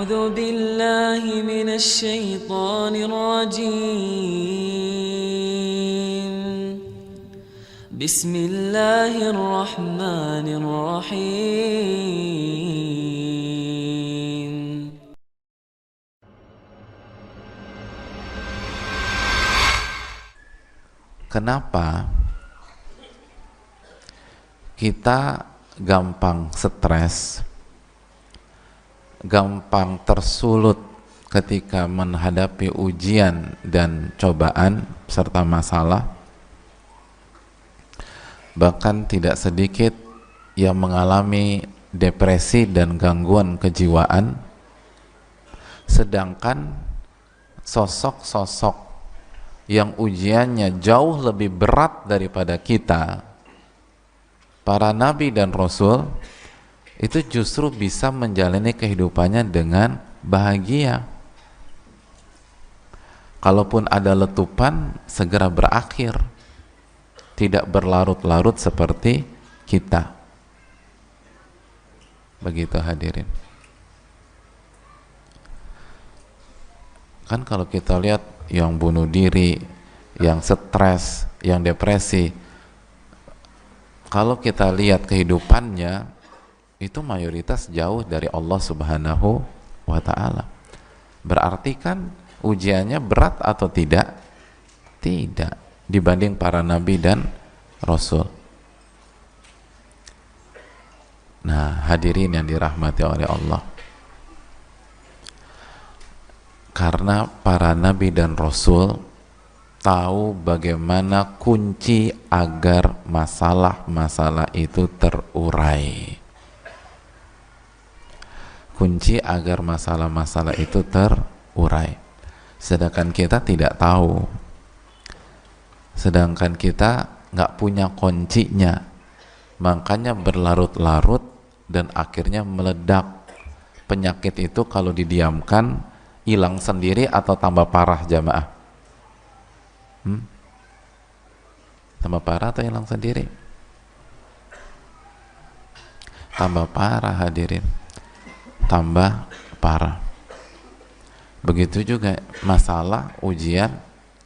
أعوذ بالله من الشيطان الرجيم بسم الله الرحمن الرحيم Kenapa kita gampang stres, gampang tersulut ketika menghadapi ujian dan cobaan serta masalah, bahkan tidak sedikit yang mengalami depresi dan gangguan kejiwaan, sedangkan sosok-sosok yang ujiannya jauh lebih berat daripada kita, para nabi dan rasul, itu justru bisa menjalani kehidupannya dengan bahagia. Kalaupun ada letupan, segera berakhir, tidak berlarut-larut seperti kita. Begitu hadirin. Kan kalau kita lihat yang bunuh diri, yang stres, yang depresi, kalau kita lihat kehidupannya, itu mayoritas jauh dari Allah Subhanahu wa ta'ala. Berarti kan ujiannya berat atau tidak? Tidak, dibanding para nabi dan rasul. Nah, hadirin yang dirahmati oleh Allah, karena para nabi dan rasul tahu bagaimana kunci agar masalah-masalah itu terurai, kunci agar masalah-masalah itu terurai, sedangkan kita tidak tahu, sedangkan kita nggak punya kuncinya, makanya berlarut-larut dan akhirnya meledak. Penyakit itu kalau didiamkan hilang sendiri atau tambah parah jamaah? Tambah parah atau hilang sendiri? Tambah parah hadirin, tambah parah. Begitu juga masalah ujian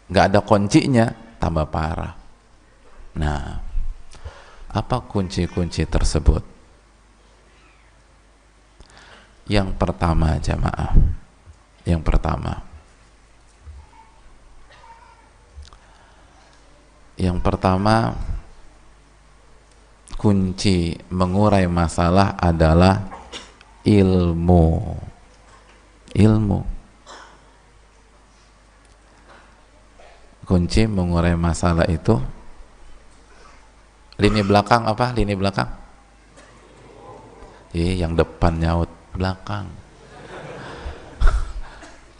nggak ada kuncinya, tambah parah. Nah, apa kunci-kunci tersebut? Yang pertama jamaah, yang pertama kunci mengurai masalah adalah ilmu. Kunci mengurai masalah itu lini belakang apa? Lini belakang? Yang depan nyaut belakang.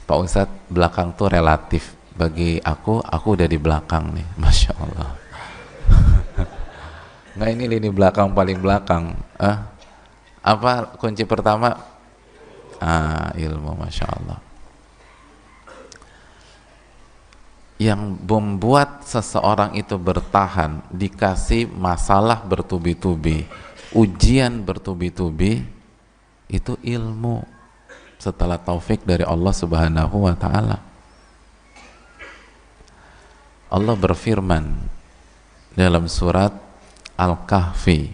Pak Ustadz, belakang tuh relatif. Bagi aku udah di belakang nih, Masya Allah. Nggak, ini lini belakang paling belakang. Apa kunci pertama? Ilmu, Masya Allah. Yang membuat seseorang itu bertahan, dikasih masalah bertubi-tubi, ujian bertubi-tubi, itu ilmu. Setelah taufik dari Allah Subhanahu wa ta'ala. Allah berfirman dalam surat Al-Kahfi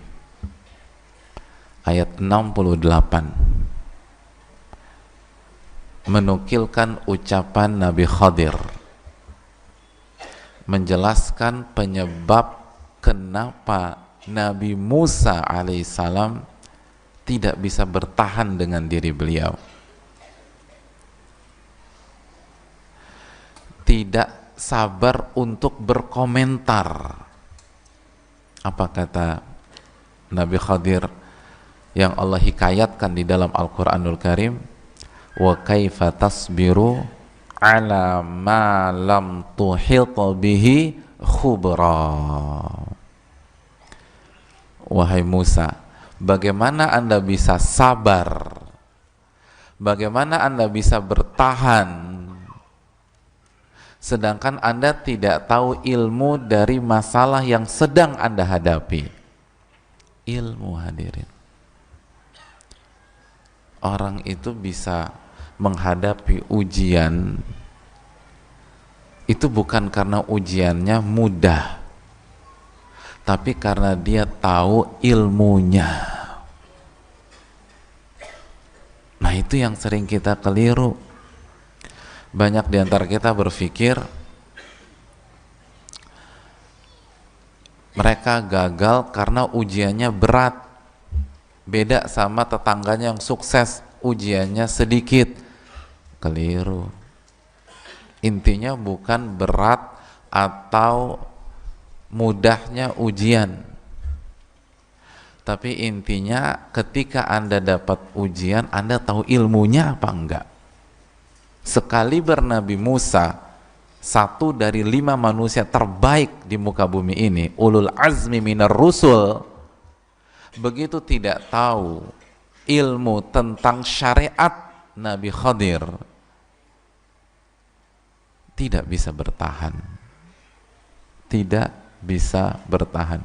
ayat 68, menukilkan ucapan Nabi Khadir, menjelaskan penyebab kenapa Nabi Musa alaihissalam tidak bisa bertahan dengan diri beliau, tidak sabar untuk berkomentar. Apa kata Nabi Khadir yang Allah hikayatkan di dalam Al-Quranul Karim? Wa kaifa tasbiru ala ma lam tuhit bihi khubra. Wahai Musa, bagaimana Anda bisa sabar, bagaimana Anda bisa bertahan sedangkan Anda tidak tahu ilmu dari masalah yang sedang Anda hadapi? Ilmu hadirin. Orang itu bisa menghadapi ujian itu bukan karena ujiannya mudah, tapi karena dia tahu ilmunya. Nah, itu yang sering kita keliru. Banyak di antara kita berpikir mereka gagal karena ujiannya berat. Beda sama tetangganya yang sukses, ujiannya sedikit. Keliru. Intinya bukan berat atau mudahnya ujian, tapi intinya ketika Anda dapat ujian, Anda tahu ilmunya apa enggak. Sekali berNabi Musa, satu dari 5 manusia terbaik di muka bumi ini, ulul azmi minar rusul, begitu tidak tahu ilmu tentang syariat Nabi Khadir, tidak bisa bertahan, tidak bisa bertahan.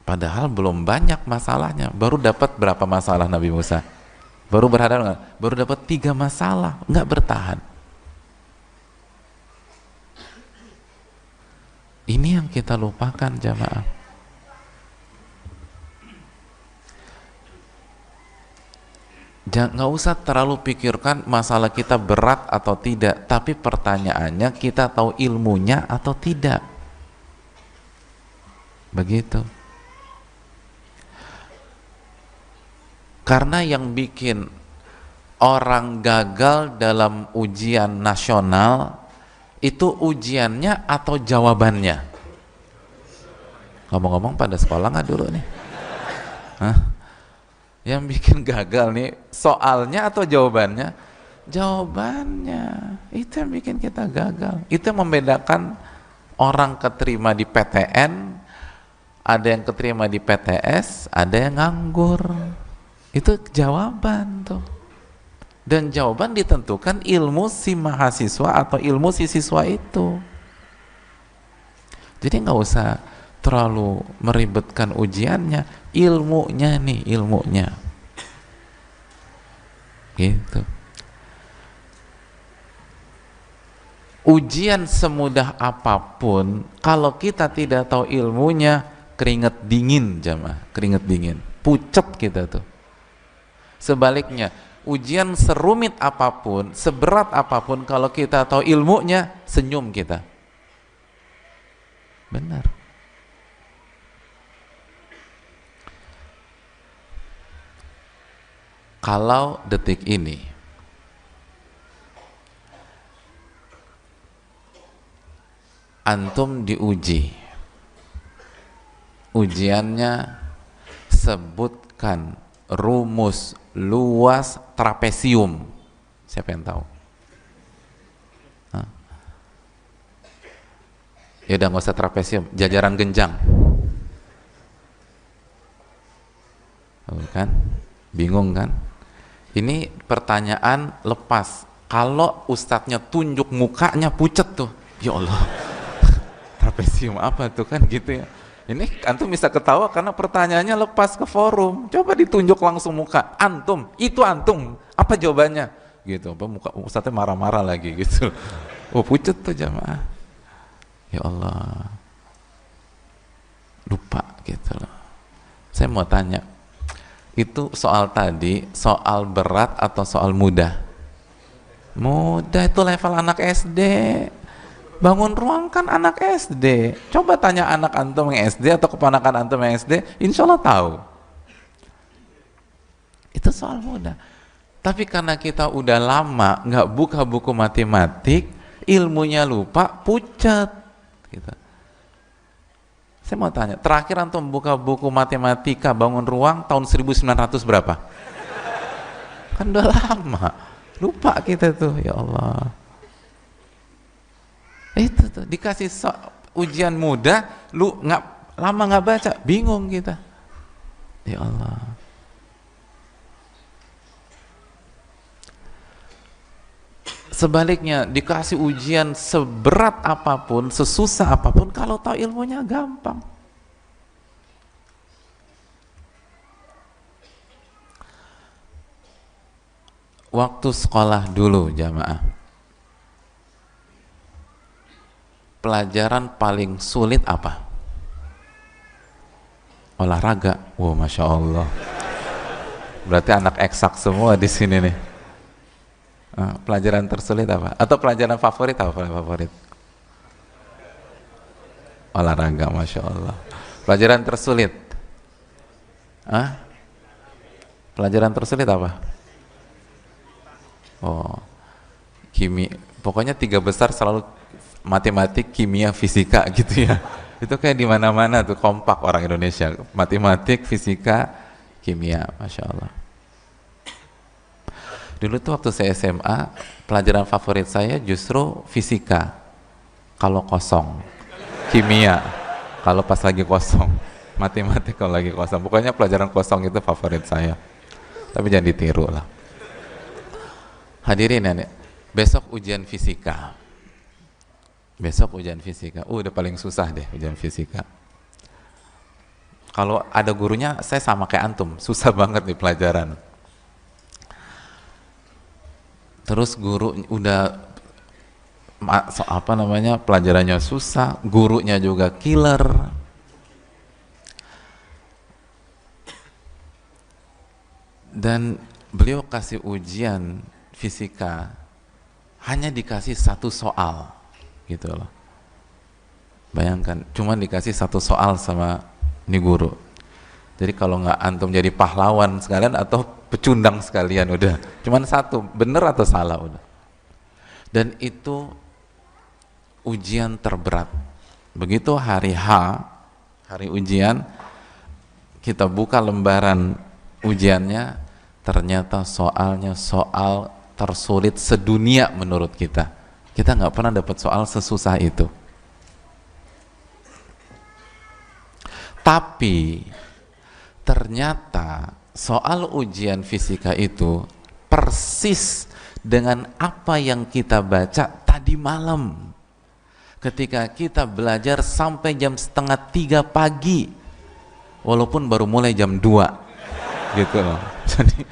Padahal belum banyak masalahnya, baru dapat berapa masalah Nabi Musa? Baru berhadapan, baru dapat 3 masalah, nggak bertahan. Ini yang kita lupakan, jamaah. Nggak usah terlalu pikirkan masalah kita berat atau tidak, tapi pertanyaannya kita tahu ilmunya atau tidak. Begitu. Karena yang bikin orang gagal dalam ujian nasional itu ujiannya atau jawabannya. Ngomong-ngomong, pada sekolah nggak dulu nih? Hah? Yang bikin gagal nih soalnya atau jawabannya? Jawabannya. Itu yang bikin kita gagal. Itu yang membedakan orang keterima di PTN, ada yang keterima di PTS, ada yang nganggur. Itu jawaban tuh. Dan jawaban ditentukan ilmu si mahasiswa atau ilmu si siswa itu. Jadi nggak usah terlalu meribetkan ujiannya, ilmunya nih, ilmunya gitu. Ujian semudah apapun, kalau kita tidak tahu ilmunya, keringet dingin, jamaah, keringet dingin, pucet kita tuh. Sebaliknya, ujian serumit apapun, seberat apapun, kalau kita tahu ilmunya, senyum kita. Benar. Kalau detik ini antum diuji, ujiannya sebutkan rumus luas trapesium. Siapa yang tahu? Hah? Ya udah, nggak usah trapesium, jajaran genjang. Kan? Bingung kan? Ini pertanyaan lepas. Kalau ustadznya tunjuk mukanya pucet tuh, ya Allah, trapesium apa tuh kan gitu ya. Ini antum bisa ketawa karena pertanyaannya lepas ke forum. Coba ditunjuk langsung muka, antum, itu antum, apa jawabannya? Gitu, apa muka ustadznya marah-marah lagi gitu. Oh pucet tuh jamaah. Ya Allah, lupa gitu loh. Saya mau tanya, itu soal tadi, soal berat atau soal mudah? Mudah, itu level anak SD. Bangun ruang kan anak SD. Coba tanya anak antum yang SD atau keponakan antum yang SD, insya Allah tahu. Itu soal mudah. Tapi karena kita udah lama nggak buka buku matematik, ilmunya lupa, pucat. Gitu. Saya mau tanya, terakhir antum buka buku matematika bangun ruang tahun 1900 berapa? Kan udah lama, lupa kita tuh, ya Allah. Itu tuh dikasih ujian mudah, lu nggak lama nggak baca, bingung kita, ya Allah. Sebaliknya dikasih ujian seberat apapun, sesusah apapun, kalau tahu ilmunya gampang. waktu sekolah dulu jamaah, pelajaran paling sulit apa? Olahraga. Wow, masya Allah. Berarti anak eksak semua di sini nih. Pelajaran tersulit apa? Atau pelajaran favorit apa? Favorit? Olahraga, masya Allah. Pelajaran tersulit? Pelajaran tersulit apa? Oh, kimia. Pokoknya 3 besar selalu matematik, kimia, fisika gitu ya. Itu kayak di mana-mana tuh kompak orang Indonesia. Matematik, fisika, kimia, masya Allah. Dulu tuh waktu saya SMA, pelajaran favorit saya justru fisika. Kalau kosong, kimia. Kalau pas lagi kosong, matematik kalau lagi kosong. Pokoknya pelajaran kosong itu favorit saya. Tapi jangan ditiru lah. Hadirin ya, besok ujian fisika. Besok ujian fisika. Udah paling susah deh ujian fisika. Kalau ada gurunya, saya sama kayak antum, susah banget nih pelajaran. Terus guru udah pelajarannya susah, gurunya juga killer. Dan beliau kasih ujian fisika hanya dikasih 1 soal gitu loh. Bayangkan, cuma dikasih 1 soal sama ini guru. Jadi kalau nggak antum jadi pahlawan sekalian atau pecundang sekalian udah. Cuman 1, bener atau salah udah. Dan itu ujian terberat. Begitu hari H, hari ujian, kita buka lembaran ujiannya, ternyata soalnya soal tersulit sedunia menurut kita. Kita nggak pernah dapat soal sesusah itu. Tapi ternyata soal ujian fisika itu persis dengan apa yang kita baca tadi malam ketika kita belajar sampai jam 2:30 pagi, walaupun baru mulai jam 2 gitu loh. Jadi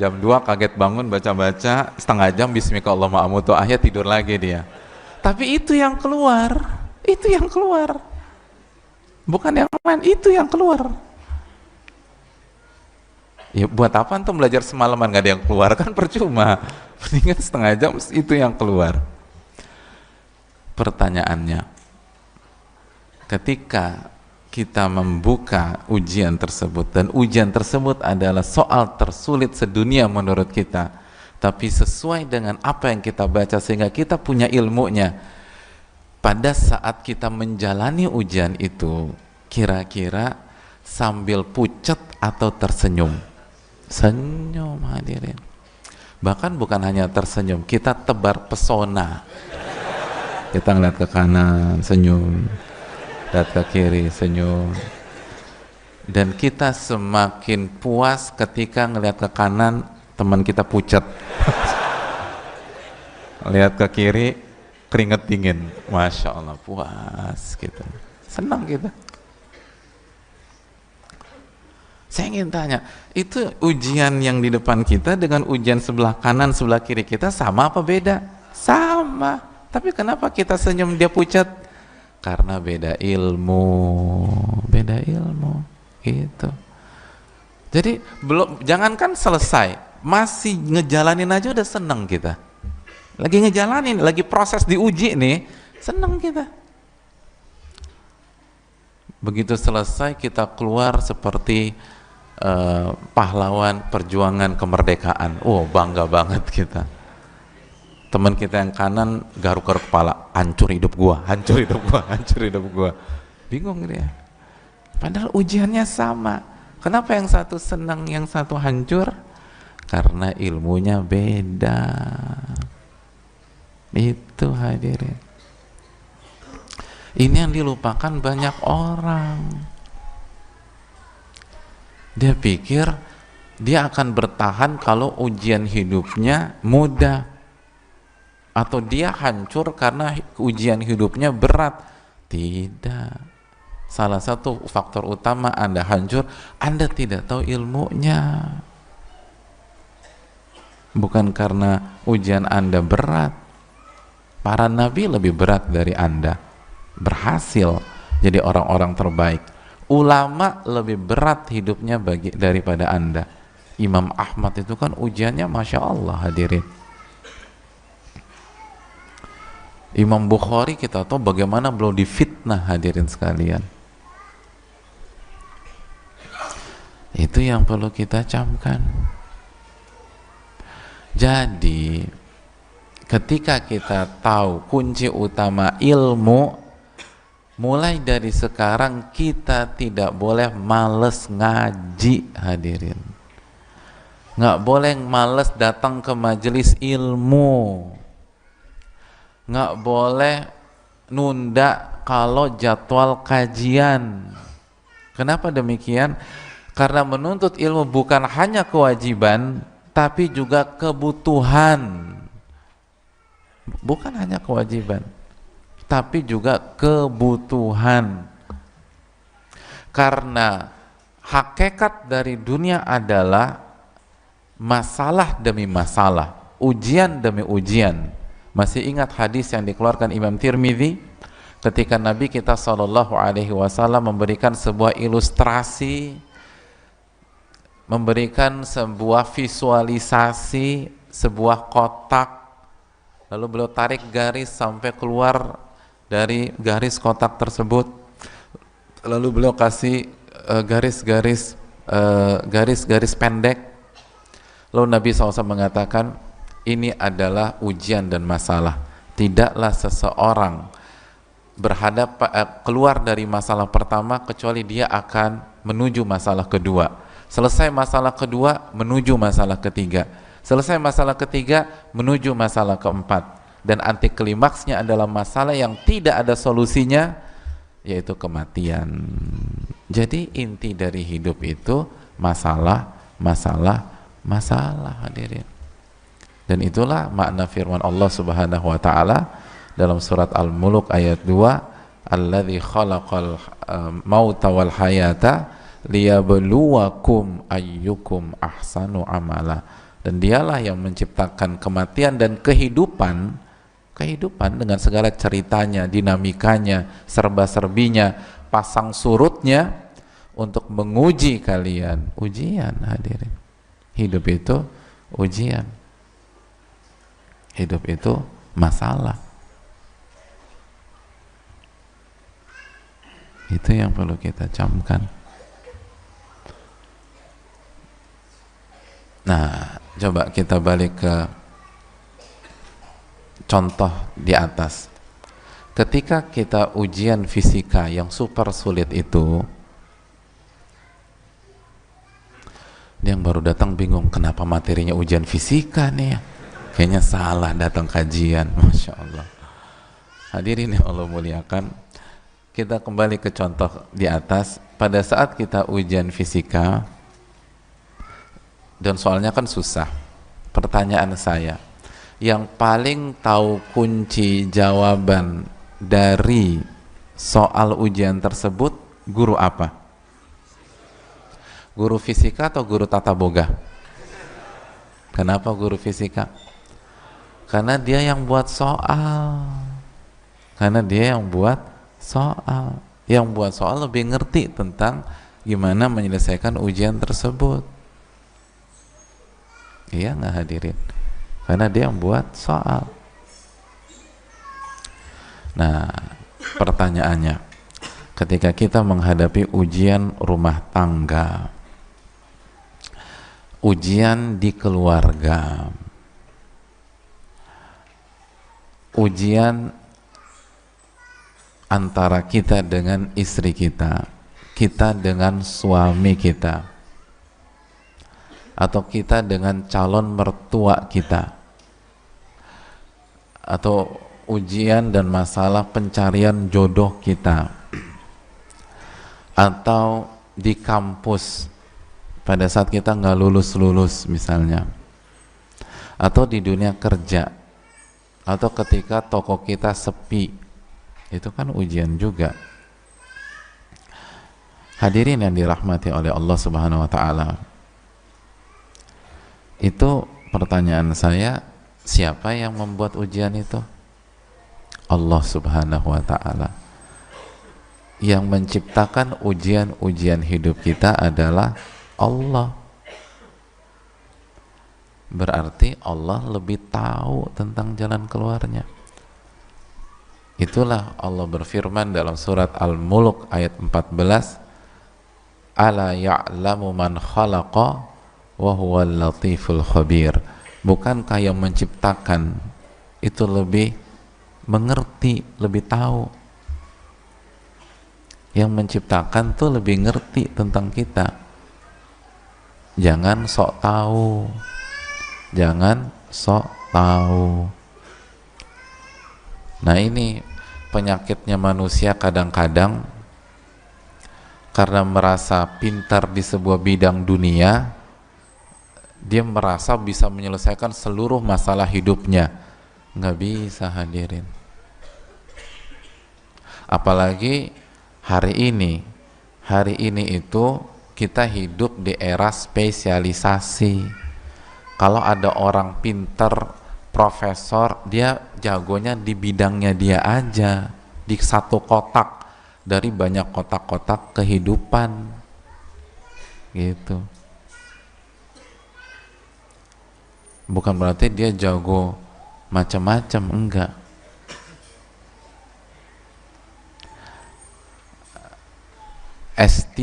jam 2 kaget bangun baca-baca setengah jam, bismillahirrahmanirrahim, akhirnya tidur lagi dia. Tapi itu yang keluar, bukan yang lain, itu yang keluar. Ya buat apa antum belajar semalaman nggak ada yang keluar, kan percuma. Mendingan setengah jam itu yang keluar. Pertanyaannya, ketika kita membuka ujian tersebut dan ujian tersebut adalah soal tersulit sedunia menurut kita, tapi sesuai dengan apa yang kita baca sehingga kita punya ilmunya, pada saat kita menjalani ujian itu kira-kira sambil pucet atau tersenyum? Senyum, hadirin. Bahkan bukan hanya tersenyum, kita tebar pesona. Kita ngeliat ke kanan, senyum, lihat ke kiri, senyum. Dan kita semakin puas ketika ngeliat ke kanan, teman kita pucat. Lihat ke kiri, keringet dingin. Masya Allah, puas gitu. Senang kita. Saya ingin tanya, itu ujian yang di depan kita dengan ujian sebelah kanan, sebelah kiri kita sama apa beda? Sama. Tapi kenapa kita senyum dia pucat? Karena beda ilmu, gitu. Jadi jangankan selesai, masih ngejalanin aja udah seneng kita. Lagi ngejalanin, lagi proses diuji nih, seneng kita. Begitu selesai kita keluar seperti pahlawan perjuangan kemerdekaan. Oh, bangga banget kita. Teman kita yang kanan garuk-garuk kepala, hancur hidup gua. Bingung dia. Padahal ujiannya sama. Kenapa yang satu senang, yang satu hancur? Karena ilmunya beda. Itu hadirin. Ini yang dilupakan banyak orang. Dia pikir dia akan bertahan kalau ujian hidupnya mudah, atau dia hancur karena ujian hidupnya berat. Tidak. Salah satu faktor utama Anda hancur, Anda tidak tahu ilmunya. bukan karena ujian Anda berat. Para nabi lebih berat dari Anda, berhasil jadi orang-orang terbaik. Ulama lebih berat hidupnya daripada Anda. Imam Ahmad itu kan ujiannya Masya Allah, hadirin. Imam Bukhari kita tahu bagaimana beliau difitnah, hadirin sekalian. Itu yang perlu kita camkan. Jadi ketika kita tahu kunci utama ilmu, mulai dari sekarang kita tidak boleh males ngaji, hadirin. Nggak boleh males datang ke majelis ilmu, nggak boleh nunda kalau jadwal kajian. Kenapa demikian? Karena menuntut ilmu bukan hanya kewajiban, tapi juga kebutuhan. Bukan hanya kewajiban, tapi juga kebutuhan. Karena hakikat dari dunia adalah masalah demi masalah, ujian demi ujian. Masih ingat hadis yang dikeluarkan Imam Tirmidzi ketika Nabi kita SAW memberikan sebuah ilustrasi, memberikan sebuah visualisasi, sebuah kotak, lalu beliau tarik garis sampai keluar dari garis kotak tersebut, lalu beliau kasih garis-garis pendek, lalu Nabi SAW mengatakan, ini adalah ujian dan masalah. Tidaklah seseorang keluar dari masalah pertama kecuali dia akan menuju masalah kedua. Selesai masalah kedua, menuju masalah ketiga. Selesai masalah ketiga, menuju masalah keempat. Dan anti klimaksnya adalah masalah yang tidak ada solusinya, yaitu kematian. Jadi inti dari hidup itu masalah, hadirin. Dan itulah makna firman Allah Subhanahu wa taala dalam surat Al-Mulk ayat 2, alladzi khalaqal mauta wal hayata liyabluwakum ayyukum ahsanu amala. Dan dialah yang menciptakan kematian dan kehidupan dengan segala ceritanya, dinamikanya, serba-serbinya, pasang surutnya, untuk menguji kalian. Ujian, hadirin. Hidup itu ujian, hidup itu masalah. Itu yang perlu kita camkan. Nah, coba kita balik ke contoh di atas. Ketika kita ujian fisika yang super sulit itu, yang baru datang bingung, kenapa materinya ujian fisika nih ya? Kayaknya salah datang kajian. Masya Allah. Hadirin yang Allah muliakan, kita kembali ke contoh di atas. Pada saat kita ujian fisika, dan soalnya kan susah, pertanyaan saya, yang paling tahu kunci jawaban dari soal ujian tersebut guru apa? Guru fisika atau guru tata boga? Kenapa guru fisika? Karena dia yang buat soal. Yang buat soal lebih ngerti tentang gimana menyelesaikan ujian tersebut. Iya nggak hadirin? Karena dia yang buat soal. Nah, pertanyaannya, ketika kita menghadapi ujian rumah tangga, ujian di keluarga, ujian antara kita dengan istri kita, kita dengan suami kita, atau kita dengan calon mertua kita, atau ujian dan masalah pencarian jodoh kita, atau di kampus pada saat kita nggak lulus misalnya, atau di dunia kerja, atau ketika toko kita sepi, itu kan ujian juga. Hadirin yang dirahmati oleh Allah Subhanahu wa taala, itu pertanyaan saya, siapa yang membuat ujian itu? Allah Subhanahu wa ta'ala. Yang menciptakan ujian-ujian hidup kita adalah Allah. Berarti Allah lebih tahu tentang jalan keluarnya. Itulah Allah berfirman dalam surat Al-Mulk ayat 14, ala ya'lamu man khalaqa wa huwal latiful khabir. Bukankah yang menciptakan itu lebih mengerti, lebih tahu? Yang menciptakan tuh lebih ngerti tentang kita. Jangan sok tahu, jangan sok tahu. Nah, ini penyakitnya manusia kadang-kadang, karena merasa pintar di sebuah bidang dunia, dia merasa bisa menyelesaikan seluruh masalah hidupnya. Nggak bisa, hadirin. Apalagi hari ini itu kita hidup di era spesialisasi. Kalau ada orang pintar, profesor, dia jagonya di bidangnya dia aja, di satu kotak dari banyak kotak-kotak kehidupan gitu. Bukan berarti dia jago macam-macam, enggak. S3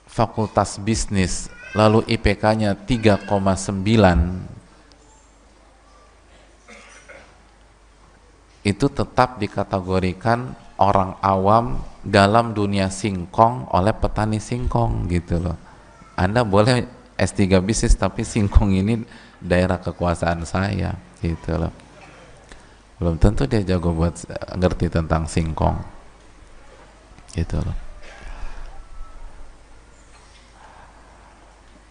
Fakultas Bisnis lalu IPK-nya 3,9, itu tetap dikategorikan orang awam dalam dunia singkong oleh petani singkong gitu loh. Anda boleh S3 bisnis tapi singkong ini daerah kekuasaan saya gitu loh. Belum tentu dia jago buat ngerti tentang singkong gitu loh.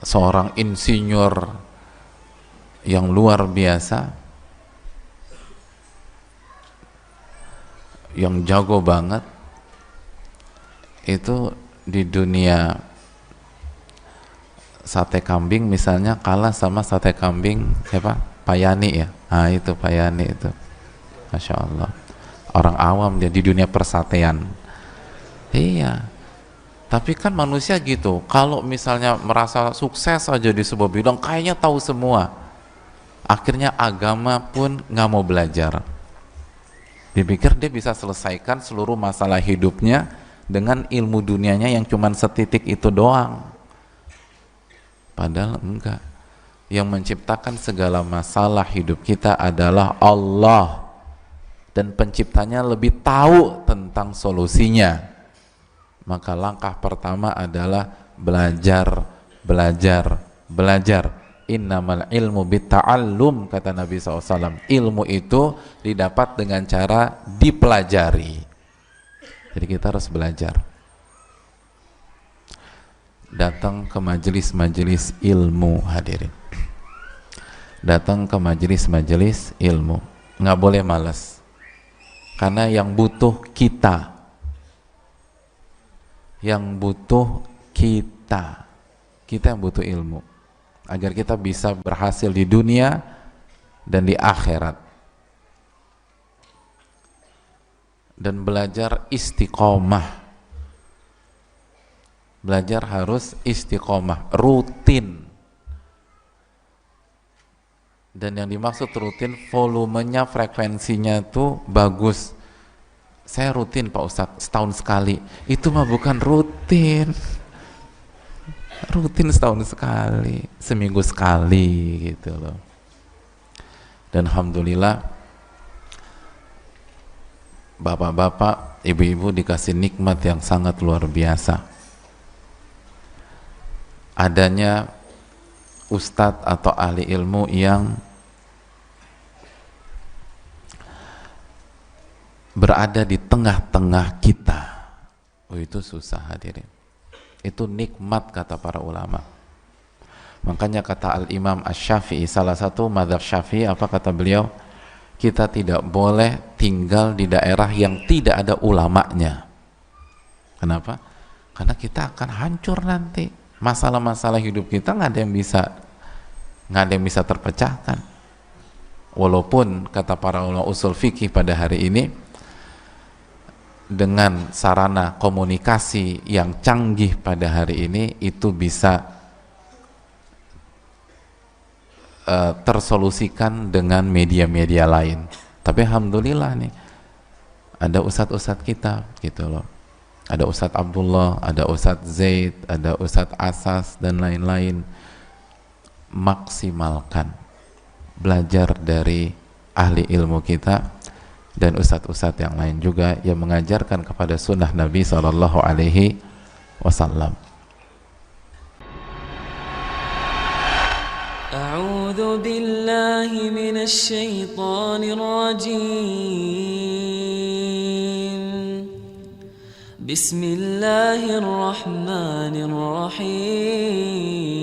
Seorang insinyur yang luar biasa, yang jago banget, itu di dunia sate kambing misalnya kalah sama sate kambing siapa? Payani ya. Nah itu Payani itu, Masya Allah, orang awam dia di dunia persatean. Iya, tapi kan manusia gitu, kalau misalnya merasa sukses aja di sebuah bidang, kayaknya tahu semua, akhirnya agama pun nggak mau belajar. Dipikir dia bisa selesaikan seluruh masalah hidupnya dengan ilmu dunianya yang cuman setitik itu doang. Padahal enggak. Yang menciptakan segala masalah hidup kita adalah Allah, dan penciptanya lebih tahu tentang solusinya. Maka langkah pertama adalah belajar, belajar, belajar. Innamal ilmu bitta'allum, kata Nabi SAW. Ilmu itu didapat dengan cara dipelajari. Jadi kita harus belajar. Datang ke majelis-majelis ilmu, hadirin. Datang ke majelis-majelis ilmu. Nggak boleh malas. Karena yang butuh kita. Yang butuh kita. Kita yang butuh ilmu. Agar kita bisa berhasil di dunia dan di akhirat. Dan belajar istiqomah. Belajar harus istiqomah, rutin. Dan yang dimaksud rutin, volumenya, frekuensinya tuh bagus. Saya rutin Pak Ustadz, setahun sekali. Itu mah bukan rutin. Rutin setahun sekali, seminggu sekali gitu loh. Dan alhamdulillah bapak-bapak, ibu-ibu dikasih nikmat yang sangat luar biasa. Adanya ustadz atau ahli ilmu yang berada di tengah-tengah kita. Oh, itu susah, hadirin. Itu nikmat, kata para ulama. Makanya kata Al-Imam Asy-Syafi'i, salah satu mazhab Syafi'i, apa kata beliau? Kita tidak boleh tinggal di daerah yang tidak ada ulamanya. Kenapa? Karena kita akan hancur nanti. Masalah-masalah hidup kita nggak ada yang bisa terpecahkan. Walaupun kata para ulama usul fikih pada hari ini, dengan sarana komunikasi yang canggih pada hari ini itu bisa tersolusikan dengan media-media lain. Tapi alhamdulillah nih ada ustadz-ustadz kita gitu loh. Ada Ustadz Abdullah, ada Ustadz Zaid, ada Ustadz Asas dan lain-lain. Maksimalkan, belajar dari ahli ilmu kita dan ustadz-ustadz yang lain juga yang mengajarkan kepada sunnah Nabi Sallallahu Alaihi Wasallam. A'udzu billahi minasy syaithanir rajim. Bismillahirrahmanirrahim.